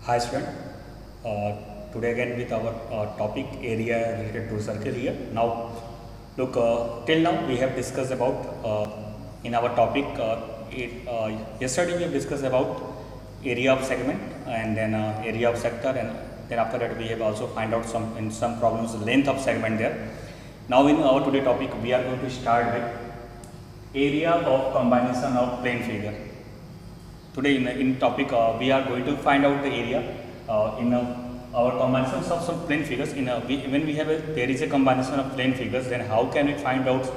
Hi student, uh, today again with our topic area related to circle here. Now look, till now we have discussed about in our topic, yesterday we have discussed about area of segment and then area of sector, and then after that we have also find out some problems length of segment there. Now in our today topic we are going to start with area of combination of plane figure. Today in topic we are going to find out the area in our combinations of some plane figures. When we have there is a combination of plane figures, then how can we find out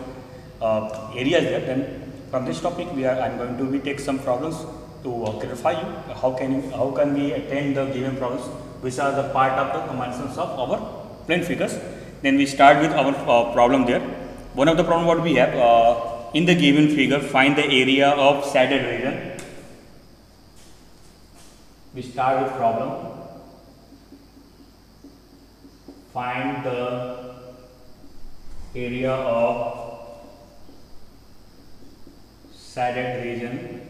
areas there? Then from this topic I'm going to take some problems to clarify you how can we attain the given problems which are the part of the combinations of our plane figures. Then we start with our problem there. One of the problem what we have in the given figure, find the area of shaded region. We start with problem, find the area of shaded region.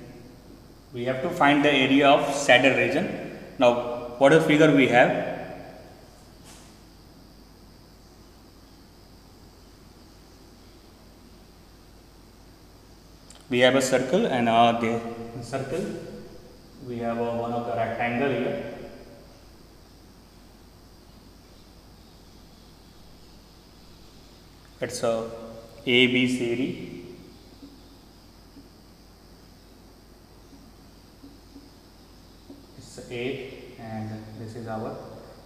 We have to find the area of shaded region. Now what is the figure we have? We have a circle, and the circle we have one of the rectangle here. It's a ABCD. It's 8 and this is our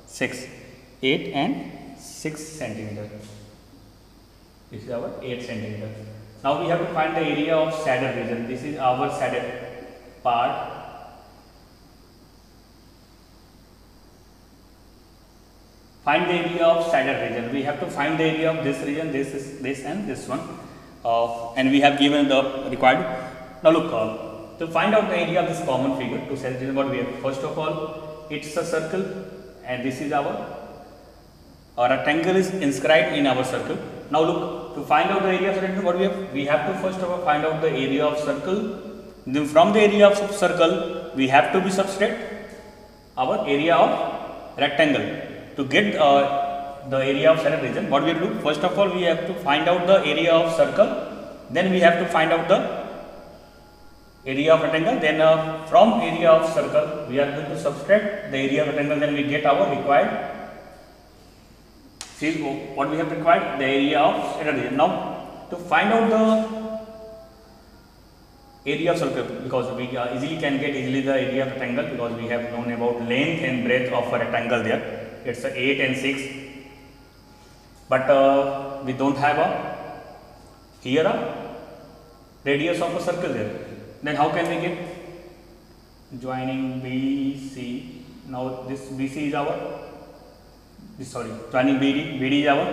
6. 8 and 6 centimeter. This is our 8 centimeter. Now we have to find the area of shaded region. This is our shaded part. Find the area of shaded region. We have to find the area of this region, this and this one, and we have given the required. Now look, to find out the area of this common figure, to say what we have. First of all, it's a circle, and this is our rectangle is inscribed in our circle. Now look, to find out the area of rectangle, what we have to first of all find out the area of circle. Then from the area of circle, we have to be subtract our area of rectangle. To get the area of shaded region, what we have to do? First of all, we have to find out the area of circle. Then we have to find out the area of rectangle. Then from area of circle, we are going to subtract the area of rectangle. Then we get our required. See what we have required, the area of shaded region. Now to find out the area of circle, because we easily can get the area of rectangle, because we have known about length and breadth of a rectangle there. It's a 8 and 6, but we don't have here a radius of a circle there. Then how can we get joining BC? Now this BC is our joining BD is our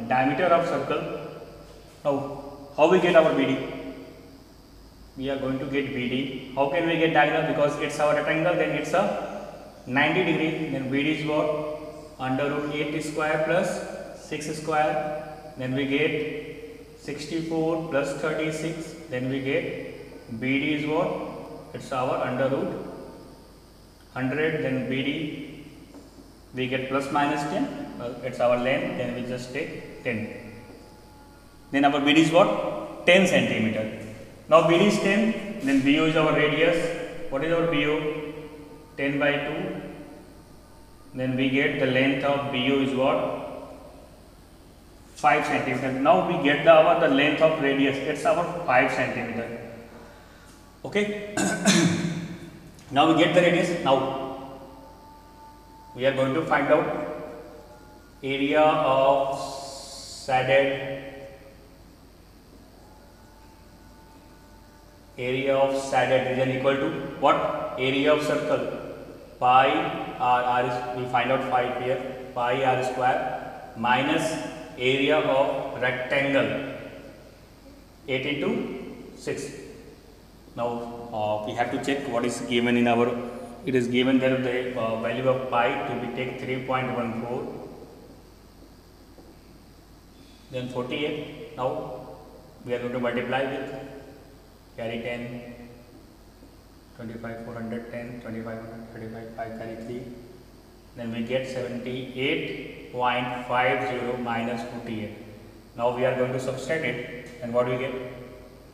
diameter of circle. Now how we get our BD? We are going to get BD. How can we get diagonal? Because it's our rectangle, then it's a 90 degree. Then BD is what? Under root 8 square plus 6 square. Then we get 64 plus 36. Then we get BD is what? It's our under root 100. Then BD we get plus minus 10. It's our length. Then we just take 10. Then our BD is what? 10 centimeter. Now BD is 10, then BO is our radius. What is our BO? 10 by 2. Then we get the length of BO is what? 5 centimeter. Now we get the length of radius. It's our 5 centimeter. Okay. Now we get the radius. Now we are going to find out area of shaded region equal to what? Area of circle. Pi r is, we find out pi here, pi r square minus area of rectangle, 8 into 6. Now we have to check what is given in our. It is given there the value of pi to be take 3.14, then 48. Now we are going to multiply with carry 10 25 410, 25 135, 5 carry 3, then we get 78.50 minus 48. Now we are going to subtract it, and what we get?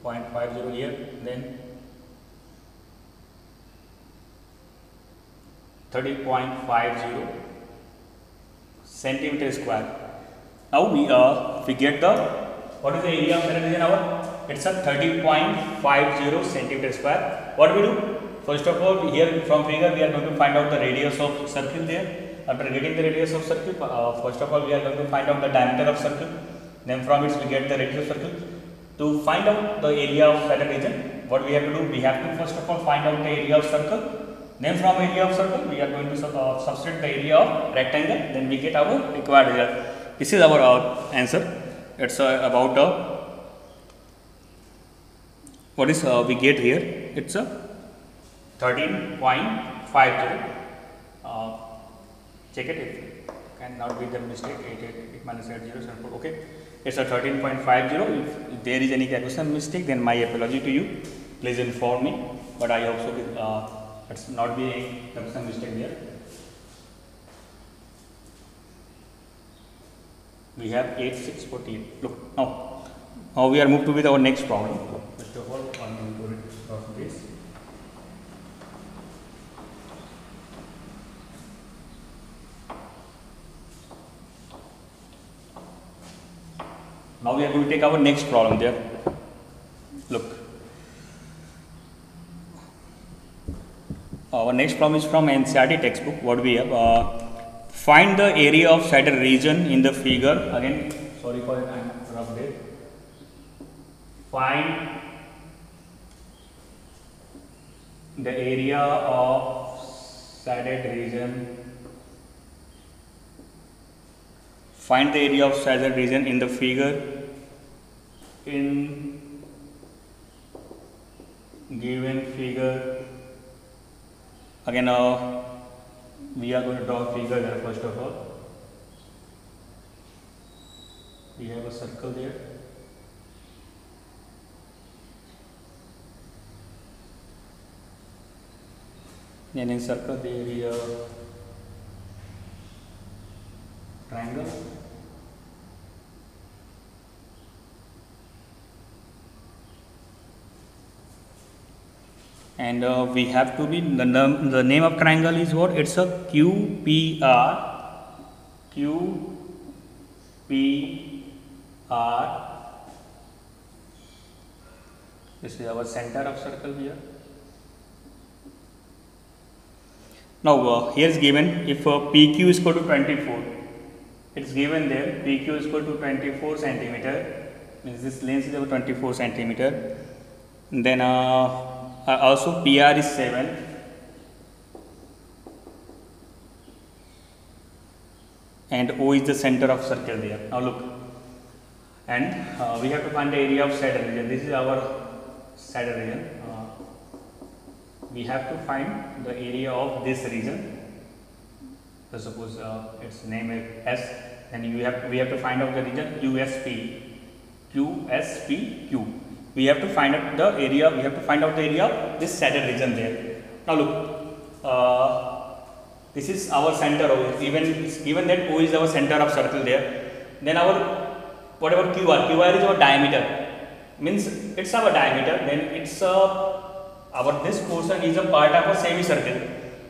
0.50 here, then 30.50 centimeter square. Now we get the, what is the area of saddle region? It's a 30.50 centimeter square. What we do? First of all, here from figure we are going to find out the radius of circle there. After getting the radius of circle, first of all we are going to find out the diameter of circle. Then from it we get the radius of circle. To find out the area of saddle region, what we have to do? We have to first of all find out the area of circle. Then from area of circle we are going to substitute the area of rectangle. Then we get our required result. This is our answer. It's about what is we get here? It's a 13.50. Check it, if cannot be the mistake. 8 minus 8 0 7 4. Okay, it's a 13.50. If there is any calculation mistake, then my apology to you. Please inform me. But I hope so it's not be any calculation mistake there. We have 8648. Look, now we are moved to with our next problem. First of all, I am going to read this. Now we are going to take our next problem there. Look, our next problem is from NCERT textbook. What we have? Find the area of saddle region in the figure. Again, sorry for it, I am rough there. Find the area of saddle region. Find the area of saddle region in the figure in given figure. Again, we are going to draw a figure there. First of all, we have a circle there. And in circle there is a triangle. And we have to be, the name of triangle is what? It's a QPR. This is our center of circle here. Now here is given, if PQ is equal to 24, it's given there PQ is equal to 24 centimeter, means this length is about 24 centimeter. Then also PR is 7, and O is the center of circle there. Now look, and we have to find the area of saddle region. This is our saddle region. We have to find the area of this region. So suppose its name is S, then we have to find out the region QSPQ. We have to find out the area. We have to find out the area of this saddle region there. Now look, this is our center. Given that O is our center of circle there, then our whatever QR is our diameter. Means it's our diameter. Then it's this portion is a part of a semicircle,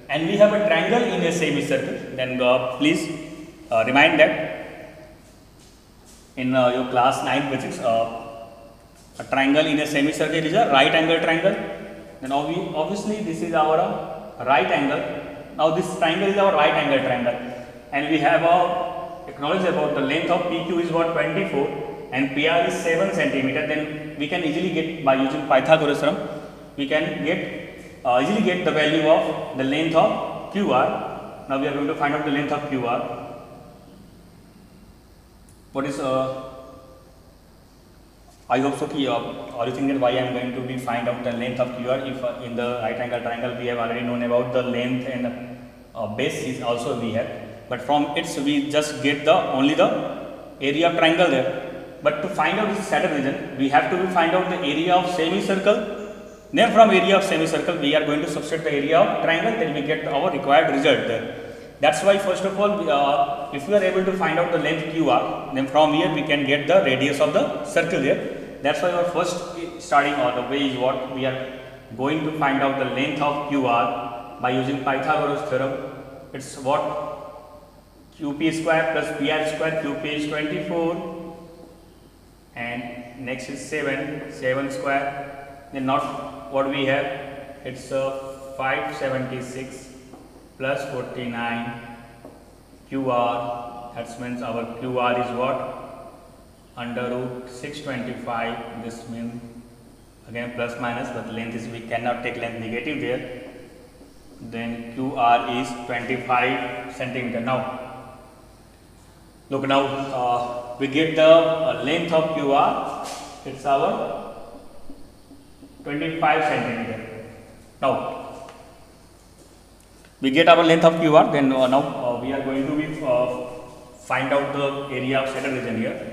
and we have a triangle in a semicircle. Then please remind that in your class 9 physics. A triangle in a semicircle is a right angle triangle. Then obviously this is our right angle. Now this triangle is our right angle triangle, and we have acknowledged about the length of PQ is what 24 and PR is 7 centimeter. Then we can easily get, by using Pythagoras theorem, we can easily get the value of the length of QR. Now we are going to find out the length of QR. What is I hope so ki or you think that why I am going to be find out the length of QR if in the right angle triangle we have already known about the length and base is also we have, but from it we just get the only the area of triangle there. But to find out this saddle region, we have to find out the area of semicircle Then from area of semicircle we are going to substitute the area of triangle, then we get our required result there. That's why first of all if we are able to find out the length QR, then from here we can get the radius of the circle there. That's why our first starting or the way is what we are going to find out the length of QR by using Pythagoras theorem. It's what QP square plus PR square. QP is 24 and next is 7 square. Then not what we have, it's 576 plus 49 QR. That means our QR is what? Under root 625. This means again plus minus, but length is, we cannot take length negative there. Then QR is 25 centimeter. Now look, now we get the length of QR, it's our 25 centimeter. Now we get our length of QR, then now we are going to be find out the area of saddle region here.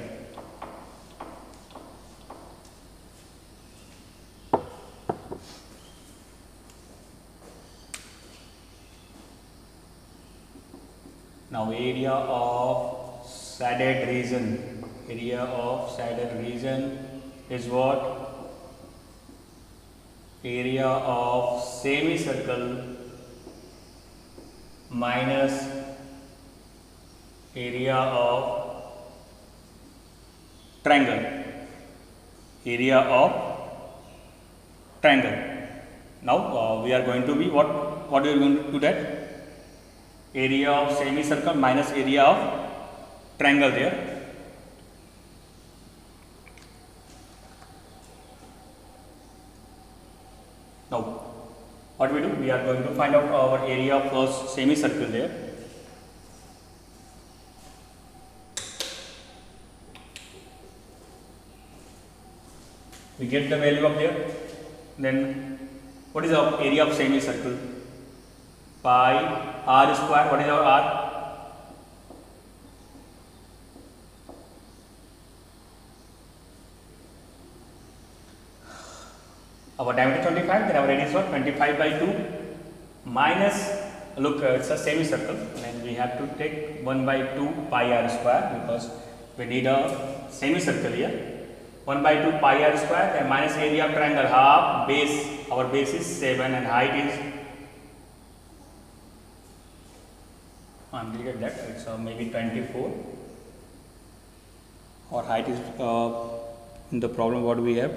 Now area of shaded region, is what? Area of semicircle minus area of triangle. Now we are going to be what we are going to do that? Area of semicircle minus area of triangle there. Now what we do? We are going to find out our area of first semicircle there. We get the value of there. Then what is our area of semicircle? Pi r square. What is our r? Our diameter 25, then our radius what? 25 by 2 minus, look, it's a semicircle, and we have to take 1 by 2 pi r square because we need a semicircle here. 1 by 2 pi r square, then minus area of triangle, half base. Our base is 7 and height is, I'm going to get that, it's maybe 24. Our height is in the problem what we have,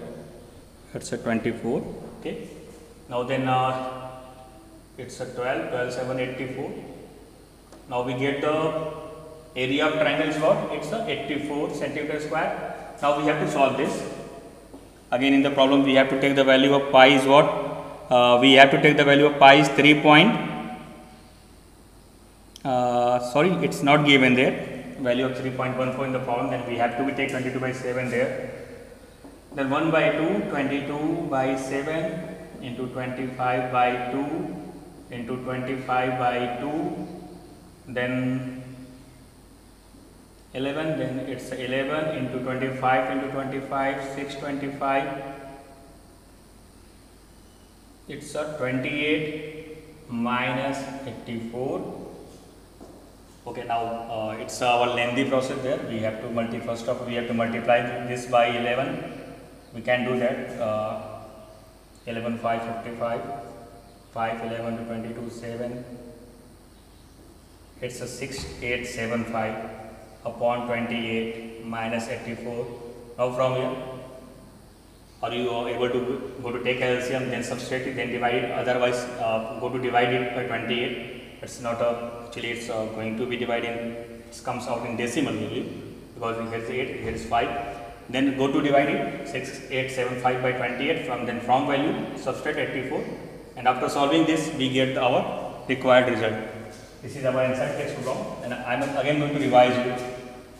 it's a 24. Okay, now then it's a 12, 7, 84. Now we get the area of triangle is what? It's a 84 centimeter square. Now we have to solve this. Again in the problem we have to take the value of pi is what? We have to take the value of pi is 3 point. Sorry, it's not given there. Value of 3.14 in the problem. Then we have to take 22 by 7 there. Then 1 by 2, 22 by 7 into 25 by 2 into 25 by 2. Then 11. Then it's 11 into 25 into 25, 625. It's a 28 minus 84. Okay, now it's our lengthy process there. We have to first of all we have to multiply this by 11. We can do that. 11 5 55, 5 11 to 22 7. It's a 6875 upon 28 minus 84. Now from here, are you able to go to take LCM, then subtract it, then divide it? Otherwise, go to divide it by 28. It's not actually it's going to be divided. It comes out in decimal value because here is 8, here is 5. Then go to divide it 6875 by 28. From value subtract 84, and after solving this we get our required result. This is our answer text problem, and I am again going to revise you.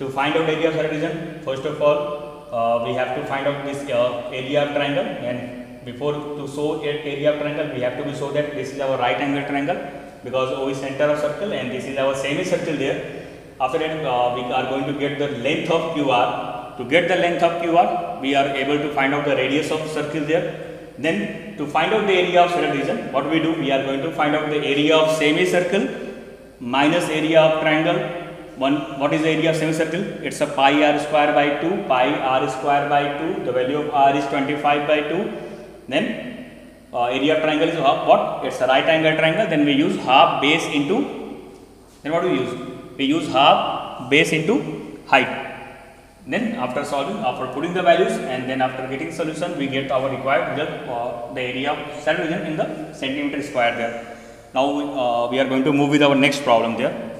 To find out area of saddle region, first of all we have to find out this area of triangle, and before to show area of triangle we have to be show that this is our right angle triangle because O is center of circle and this is our semicircle there. After that we are going to get the length of QR. To get the length of QR we are able to find out the radius of circle there. Then to find out the area of saddle region, what we do? We are going to find out the area of semicircle minus area of triangle. What is the area of semicircle? It's a pi r square by 2, pi r square by 2. The value of r is 25 by 2. Then area of triangle is what? It's a right angle triangle. Then we use half base into. Then what do we use? We use half base into height. Then after solving, after putting the values, and then after getting solution, we get our required result for the area of saddle region in the centimeter square there. Now we are going to move with our next problem there.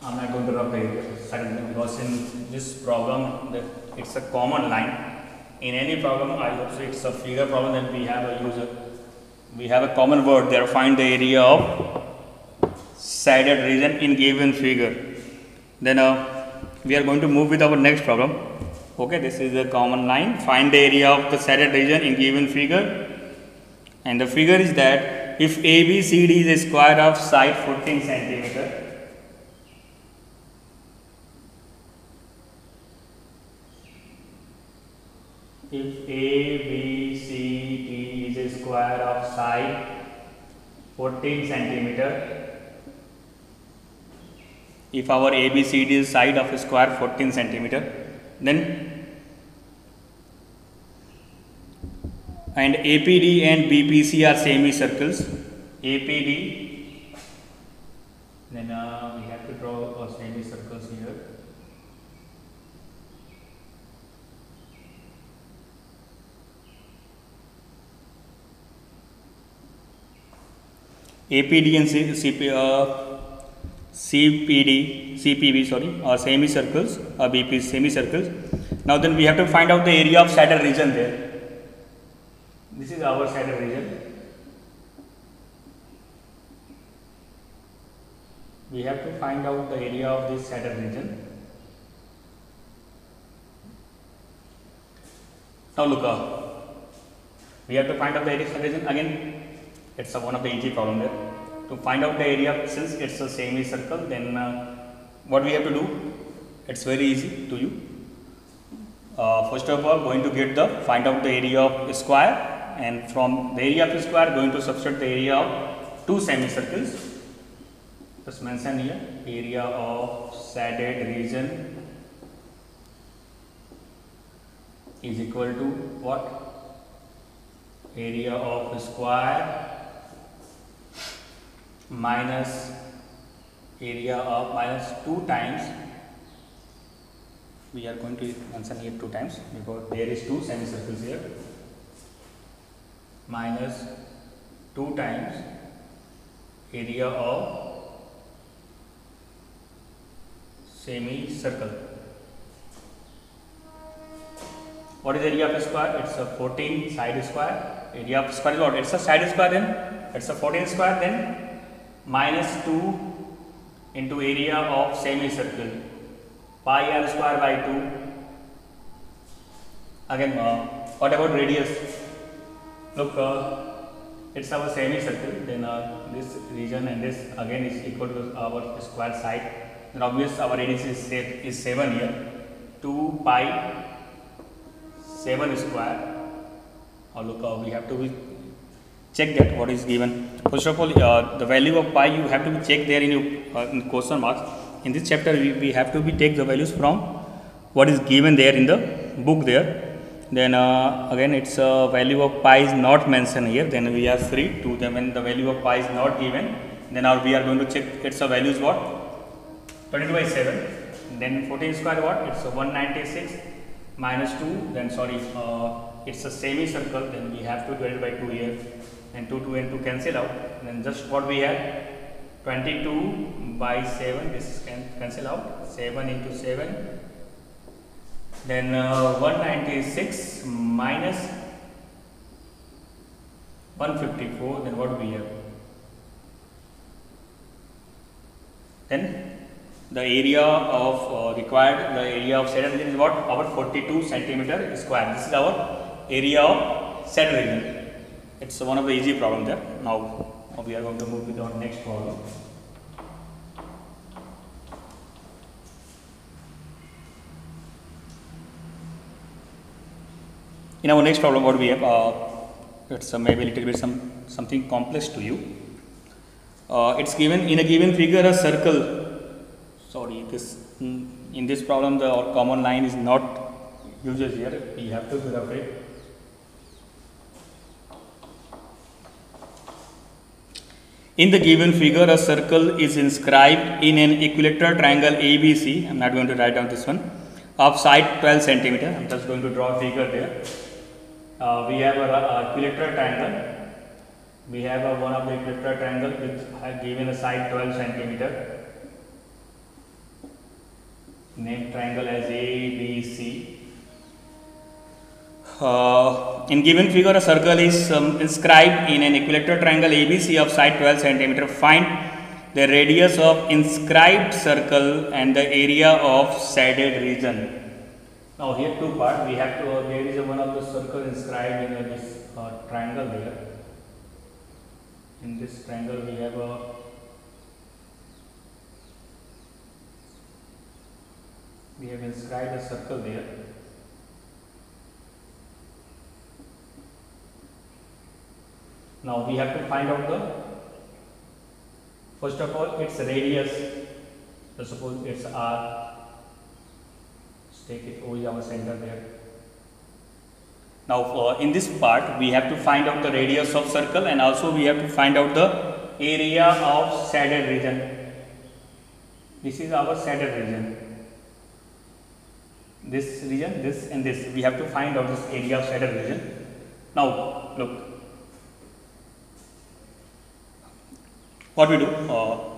I am not going to rub the area saddle region because in this problem it's a common line. In any problem, I hope so it's a figure problem, then we have a user. We have a common word there. Find the area of shaded region in given figure. Then we are going to move with our next problem. Okay, this is a common line. Find the area of the shaded region in given figure, and the figure is that if ABCD is a square of side 14 centimeter, if ABCD is a square of side 14 centimeter, if our ABCD is side of a square 14 centimeter, then and APD and BPC are semicircles. APD, then we have to draw a semicircles here. APD and CPB are semicircles, BP semicircles. Now then we have to find out the area of saddle region there. This is our saddle region. We have to find out the area of this saddle region. Now look, we have to find out the area of saddle region again. It's one of the easy problem there. To find out the area, since it's a semicircle, then what we have to do? It's very easy to you. First of all, going to get the find out the area of a square, and from the area of a square, going to substitute the area of two semicircles. Just mention here area of shaded region is equal to what? Area of a square minus area of minus 2 times, we are going to mention here 2 times because there is 2 semicircles here, minus 2 times area of semicircle. What is area of a square? It's a 14 side square. Area of square is what? It's a side square, then it's a 14 square, then minus 2 into area of semicircle, pi r square by 2. Again, what about radius? Look, it's our semicircle, then this region and this again is equal to our square side. Then obviously our radius is 7 here, 2 pi 7 square. Look, we have to check that what is given. First of all, the value of pi you have to be checked there in your in question marks. In this chapter, we have to be take the values from what is given there in the book there. Then again, its value of pi is not mentioned here. Then we are free to them when the value of pi is not given. Then we are going to check its value is what? 22 by 7. Then 14 square what? It's 196 minus 2. Then sorry, it's a semicircle. Then we have to divide by 2 here. And 2 and 2 cancel out, then just what we have 22 by 7, this can cancel out, 7 into 7, then 196 minus 154, then what we have, then the area of required, the area of saddle region is what? Our 42 centimeter square. This is our area of saddle region. It's one of the easy problem there. Now we are going to move with our next problem. In our next problem, what we have, it's maybe a little bit something complex to you. It's given in a given figure a circle. Sorry, in this problem the common line is not used here. We have to graph it. In the given figure, a circle is inscribed in an equilateral triangle ABC. I am not going to write down this one. Of side 12 centimeter. I am just going to draw a figure there. We have a equilateral triangle. We have one of the equilateral triangle which given a side 12 centimeter. Name triangle as ABC. In given figure, a circle is inscribed in an equilateral triangle ABC of side 12 centimeter. Find the radius of inscribed circle and the area of shaded region. Now here two parts. We have to. There is one of the circle inscribed in this triangle there. In this triangle, we have inscribed a circle there. Now we have to find out first of all its radius. Let's suppose it's R. Let's take it O is our center there. Now in this part we have to find out the radius of circle and also we have to find out the area of shaded region. This is our shaded region. This region, this and this. We have to find out this area of shaded region. Now look. What we do,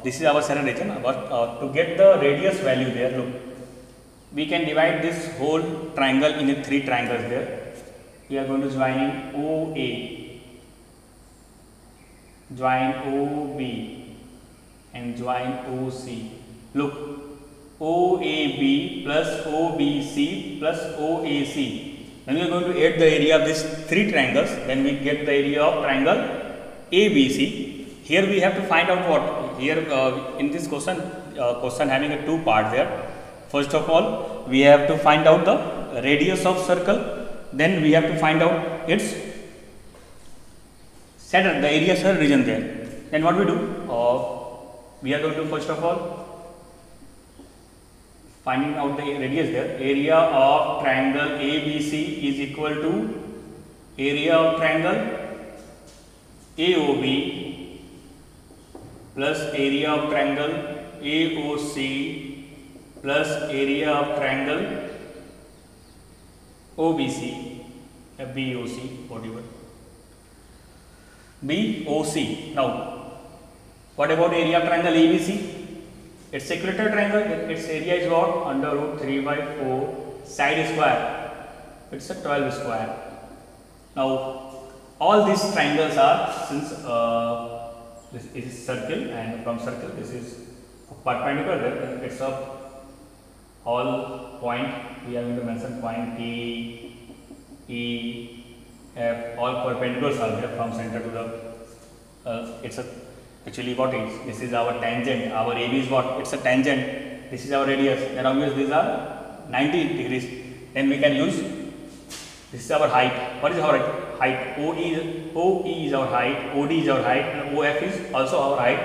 this is our shaded region, but to get the radius value there, look, we can divide this whole triangle into three triangles there. We are going to join in OA, join OB and join OC. Look, OAB plus OBC plus OAC. When we are going to add the area of these three triangles, then we get the area of triangle ABC. Here we have to find out what here in this question having a two part there. First of all, we have to find out the radius of circle. Then we have to find out its shaded, the area shaded region there. Then what we do? We are going to first of all finding out the radius there. Area of triangle ABC is equal to area of triangle AOB plus area of triangle AOC plus area of triangle OBC, BOC, whatever. BOC. Now, what about area of triangle ABC? It's equilateral triangle. Its area is what? Under root 3 by 4 side square. It's a 12 square. Now, all these triangles are since this is circle and from circle this is perpendicular there. It's a all point. We are going to mention point P, E, F. All perpendiculars are there from center to the. It's a actually what is this is our tangent. Our AB is what? It's a tangent. This is our radius. Then obviously these are 90 degrees. Then we can use. This is our height. What is our height? OE is our height, OD is our height, and OF is also our height.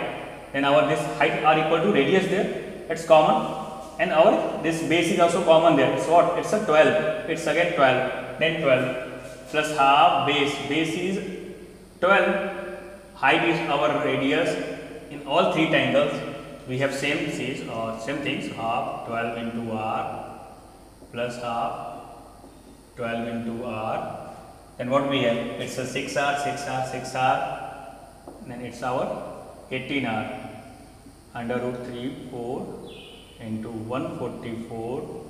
Then our this height are equal to radius there. It's common. And our this base is also common there. It's what? It's a 12. It's again 12. Then 12 plus half base. Base is 12. Height is our radius. In all three triangles, we have same things. Half 12 into R plus half 12 into R. Then what we have? It's a 6R, 6R, 6R. Then it's our 18R under root 3, 4 into 144.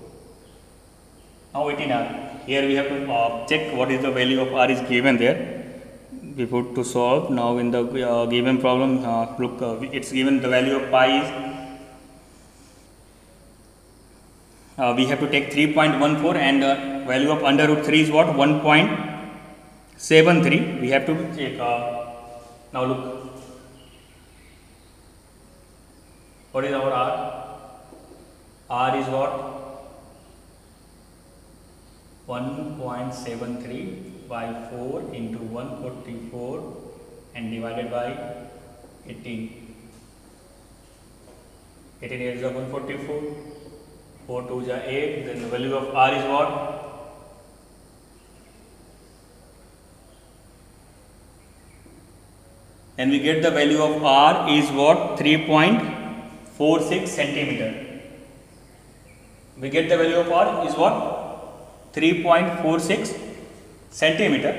Now 18R. Here we have to check what is the value of R is given there. We put to solve. Now in the given problem, look, it's given the value of pi is. We have to take 3.14 and value of under root 3 is what? 1.73. We have to check. Now look. What is our R? R is what? 1.73 by 4 into 144 and divided by 18. 18 is 144, 4 2 is 8, then the value of R is what? And we get the value of R is what? 3.46 centimeter. We get the value of R is what? 3.46 centimeter.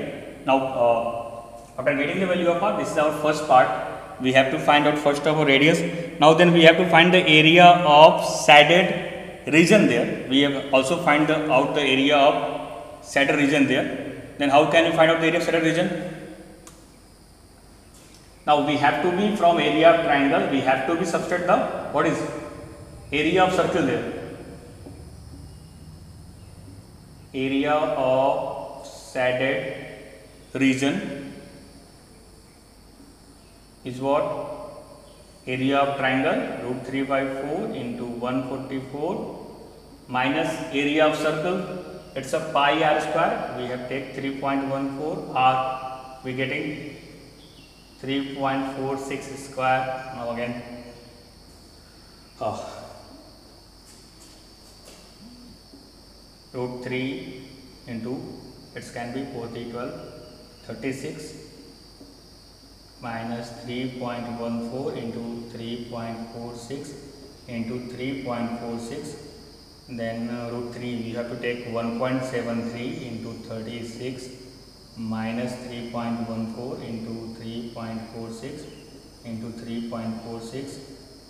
Now, after getting the value of R, this is our first part. We have to find out first of all radius. Now then we have to find the area of shaded region there. We have also find out the area of shaded region there. Then how can we find out the area of shaded region? Now we have to be from area of triangle. We have to be subtract the what is area of circle there. Area of shaded region is what? Area of triangle root 3 by 4 into 144 minus area of circle. It's a pi r square. We have take 3.14 r. We getting 3.46 square. Now again. Root 3 into it can be 4 3 12 36 minus 3.14 into 3.46 into 3.46, then root 3 we have to take 1.73 into 36 minus 3.14 into 3.46 into 3.46.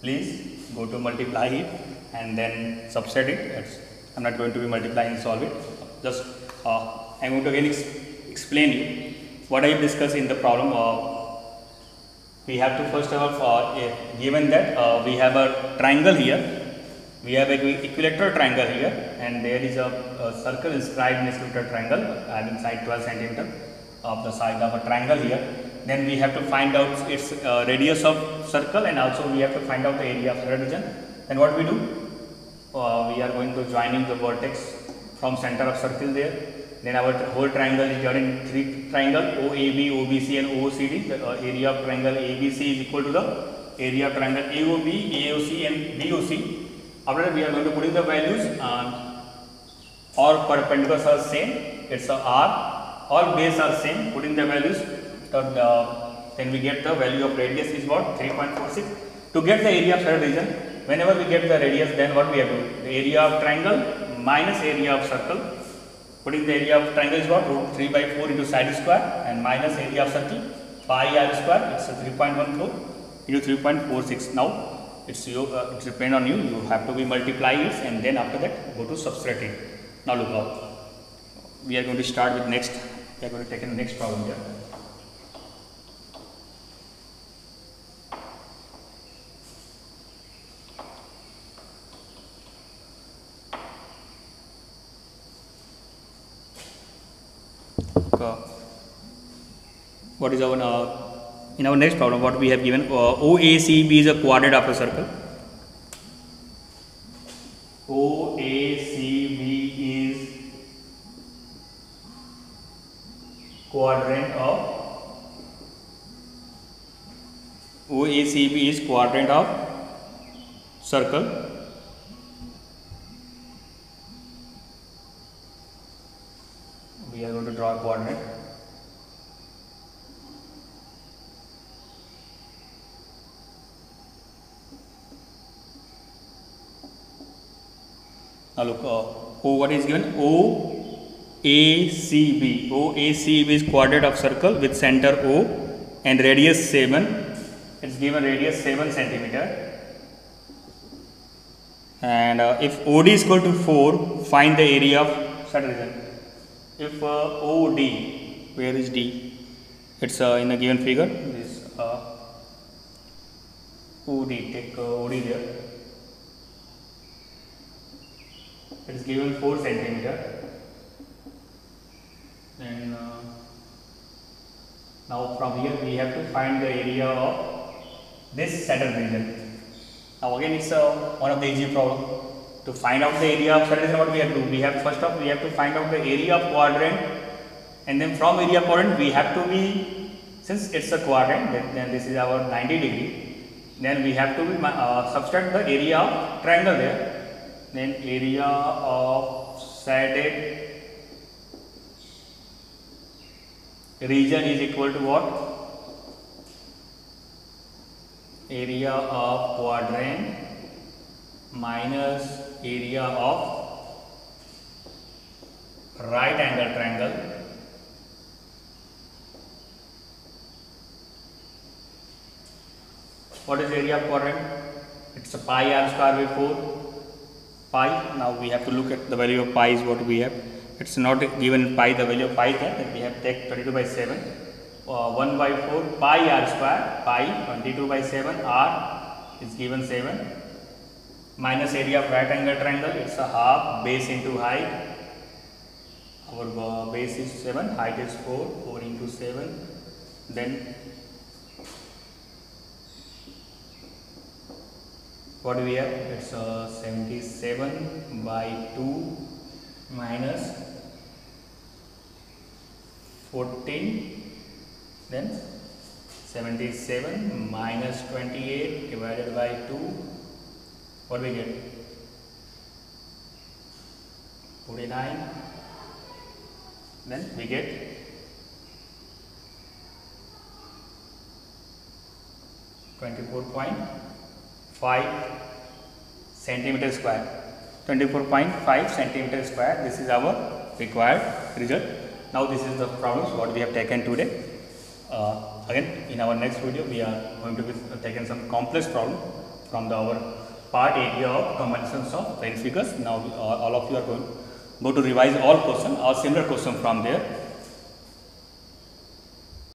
Please go to multiply it and then subset it. I'm not going to be multiplying and solve it. Just I'm going to again explain you what I discussed in the problem. We have to first of all, given that we have a triangle here, we have an equilateral triangle here, and there is a circle inscribed in this equilateral triangle having side 12 centimeter of the side of a triangle here. Then we have to find out its radius of circle, and also we have to find out the area of the region. Then what we do? We are going to join in the vertex from center of circle there. Then our whole triangle is divided in three triangle OAB, OBC and OOCD. The area of triangle ABC is equal to the area of triangle AOB, AOC and BOC. After that we are going to put in the values. All perpendiculars are same. It's a R. All bases are same. Put in the values. Then we get the value of radius is what? 3.46. To get the area of third region, whenever we get the radius, then what we have to do? The area of triangle minus area of circle. Putting the area of triangle is what? Root 3 by 4 into side square and minus area of circle pi r square. It's a 3.14 into 3.46. Now it's depend on you. You have to be multiply it and then after that go to subtract it. Now look out. We are going to start with next. We are going to take the next problem here. What is our in our next problem? What we have given OACB is a quadrant of a circle. OACB is quadrant of circle. We are going to draw a coordinate. Now look, what is given? OACB. OACB is quadrant of circle with center O and radius 7. It's given radius 7 centimeter. And if OD is equal to 4, find the area of certain region. If OD, where is D? It's in a given figure. This OD, take OD there. It is given 4 centimeter. And now from here we have to find the area of this saddle region. Now again it's one of the easy problem. to find out the area of circle, what we have to do? We have first off we have to find out the area of quadrant, and then from area of quadrant we have to be, since it's a quadrant, then this is our 90 degree. Then we have to be subtract the area of triangle there. Then area of shaded region is equal to what? Area of quadrant minus area of right angle triangle What is area of quadrant? It's a pi r square by 4 pi. Now we have to look at the value of pi is what we have. It's not given pi, the value of pi there, that we have take 22 by 7. 1 by 4 pi r square, pi 22 by 7, r is given 7, minus area of right angle triangle, it's a half base into height. Our base is 7, height is 4, 4 into 7, then what do we have? It's 77 by 2 minus 14, then 77 minus 28 divided by 2, what do we get? 49, then we get 24.5 centimeter square. 24.5 centimeter square. This is our required result. Now this is the problems what we have taken today. Again, in our next video, we are going to be taking some complex problem from our part area of combinations of right figures. Now all of you are going to revise all questions or similar question from there.